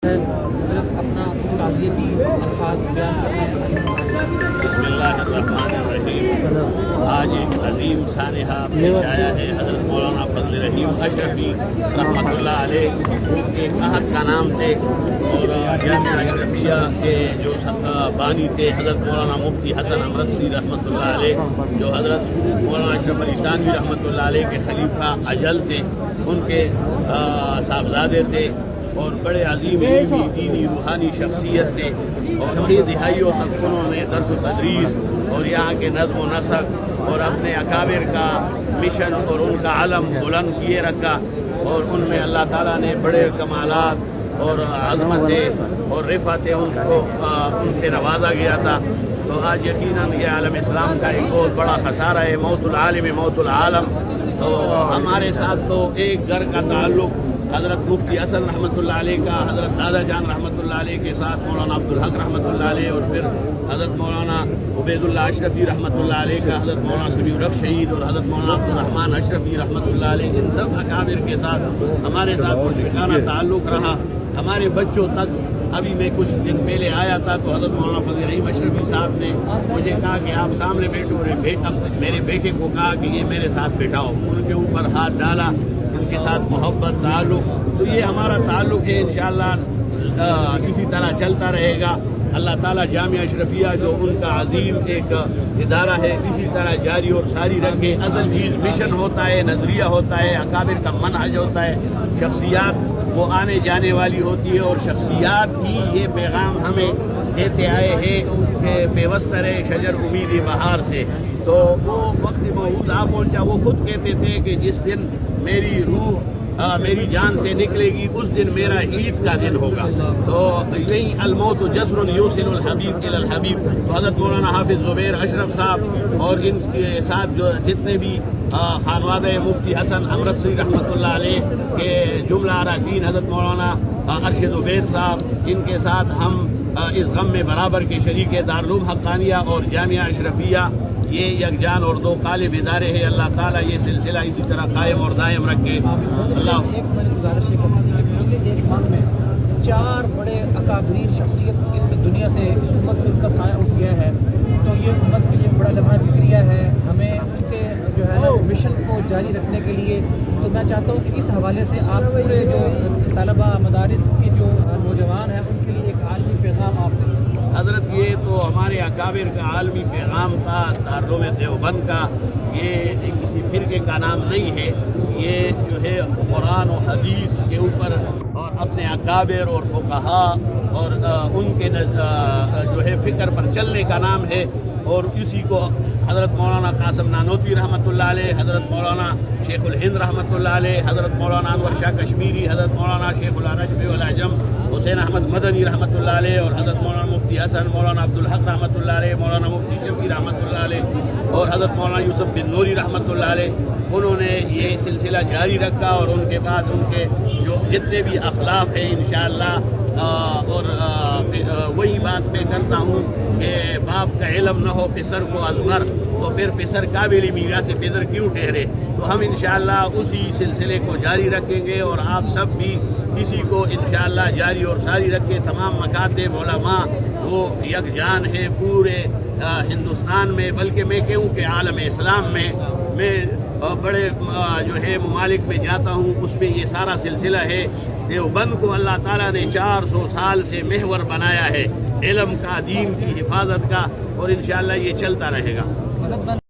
اپنا تعزیتی الفاظ بیان کرنا ہے۔ بسم اللہ الرحمن الرحیم۔ آج ایک عظیم سانحہ پیش آیا ہے حضرت مولانا فضل رحیم اشرفی رحمۃ اللہ علیہ، ایک عہد کا نام تھے اور جامعہ اشرفیہ کے جو بانی تھے حضرت مولانا مفتی حسن امرتسری رحمۃ اللہ علیہ، جو حضرت مولانا اشرف علی تھانوی رحمۃ اللہ علیہ کے خلیفہ اجل تھے، ان کے صاحبزادے تھے اور بڑے عظیم علمی دینی روحانی شخصیت تھے اور 6 دہائیوں تک انہوں نے درس و تدریس اور یہاں کے نظم و نسق اور اپنے اکابر کا مشن اور ان کا علم بلند کیے رکھا، اور ان میں اللہ تعالیٰ نے بڑے کمالات اور عظمتیں اور رفعتیں ان سے نوازا گیا تھا۔ تو آج یقیناً یہ عالم اسلام کا ایک بہت بڑا خسارہ ہے، موت العالم موت العالم۔ تو ہمارے ساتھ تو ایک گھر کا تعلق حضرت مفتی حسن رحمۃ اللہ علیہ کا حضرت دادا جان رحمۃ اللہ علیہ کے ساتھ مولانا عبدالحق رحمۃ اللہ علیہ، اور پھر حضرت مولانا عبید اللہ اشرفی رحمۃ اللہ علیہ کا حضرت مولانا سمیع الحق شہید اور حضرت مولانا عبدالرحمن اشرفی رحمۃ اللہ علیہ، ان سب اکابر کے ساتھ ہمارے ساتھ مشرکانہ تعلق رہا۔ ہمارے بچوں تک ابھی میں کچھ دن پہلے آیا تھا تو حضرت مولانا فضل رحیم اشرفی صاحب نے مجھے کہا کہ آپ سامنے بیٹھو، میرے بیٹے کو کہا کہ یہ میرے ساتھ بیٹھاؤ، ان کے اوپر ہاتھ ڈالا، ان کے ساتھ محبت تعلق۔ تو یہ ہمارا تعلق ہے، انشاءاللہ اسی طرح چلتا رہے گا۔ اللہ تعالیٰ جامعہ اشرفیہ جو ان کا عظیم ایک ادارہ ہے اسی طرح جاری اور ساری رکھے۔ اصل چیز مشن ہوتا ہے، نظریہ ہوتا ہے، اکابر کا منہج ہوتا ہے، شخصیات وہ آنے جانے والی ہوتی ہے، اور شخصیات ہی یہ پیغام ہمیں دیتے آئے ہیں کہ پیوست رہے شجر امید بہار سے۔ تو وہ وقت موعود آ پہنچا، وہ خود کہتے تھے کہ جس دن میری روح میری جان سے نکلے گی اس دن میرا عید کا دن ہوگا۔ تو یہی الموت جسر یوصل الحبیب الی الحبیب۔ تو حضرت مولانا حافظ زبیر اشرف صاحب اور ان کے ساتھ جو جتنے بھی خانوادہ مفتی حسن امرتسری رحمۃ اللہ علیہ کے جملہ اراکین، حضرت مولانا ارشد عبید صاحب، ان کے ساتھ ہم اس غم میں برابر کے شریک دارالعلوم حقانیہ اور جامعہ اشرفیہ، یہ یکجان اور دو قالب ادارے ہیں۔ اللہ تعالیٰ یہ سلسلہ اسی طرح قائم اور دائم رکھے۔ اللہ ایک میں گزارش یہ کرنا ہے کہ پچھلے ایک ماہ میں 4 بڑے اکابرین شخصیت اس دنیا سے، اس امت سے ان کا سایہ اٹھ گیا ہے، تو یہ امت کے لیے بڑا لمحہ فکریہ ہے۔ ہمیں ان کے جو ہے نا مشن کو جاری رکھنے کے لیے، تو میں چاہتا ہوں کہ اس حوالے سے آپ پورے جو طلبہ مدارس کے جو نوجوان ہیں ان کے لیے ایک عالمی پیغام آپ دیں۔ حضرت یہ تو ہمارے اکابر کا عالمی پیغام تھا، دارالعلوم دیوبند کا، یہ کسی فرقے کا نام نہیں ہے، یہ جو ہے قرآن و حدیث کے اوپر اور اپنے اکابر اور فقہا اور ان کے جو ہے فکر پر چلنے کا نام ہے۔ اور اسی کو حضرت مولانا قاسم نانوتوی رحمۃ اللہ علیہ، حضرت مولانا شیخ الہند رحمۃ اللہ علیہ، حضرت مولانا انور شاہ کشمیری، حضرت مولانا شیخ العرجم والعجم حسین احمد مدنی رحمۃ اللہ علیہ، اور حضرت مولانا مفتی حسن، مولانا عبدالحق رحمۃ اللہ علیہ، مولانا مفتی شفیع رحمۃ اللہ علیہ، اور حضرت مولانا یوسف بن نوری رحمۃ اللہ علیہ، انہوں نے یہ سلسلہ جاری رکھا۔ اور ان کے بعد ان کے جو جتنے بھی اخلاف ہیں انشاءاللہ، اور وہی بات میں کرتا ہوں کہ باپ کا علم نہ ہو پسر کو ازغر، تو پھر پسر قابل میراث پدر کیوں ٹھہرے۔ تو ہم انشاءاللہ اسی سلسلے کو جاری رکھیں گے، اور آپ سب بھی اسی کو انشاءاللہ جاری اور ساری رکھے۔ تمام مکاتب علماء وہ یکجان ہیں پورے ہندوستان میں، بلکہ میں کہوں کہ عالم اسلام میں بڑے جو ہے ممالک میں جاتا ہوں، اس میں یہ سارا سلسلہ ہے۔ دیوبند کو اللہ تعالیٰ نے 400 سال سے محور بنایا ہے علم کا، دین کی حفاظت کا، اور انشاءاللہ یہ چلتا رہے گا۔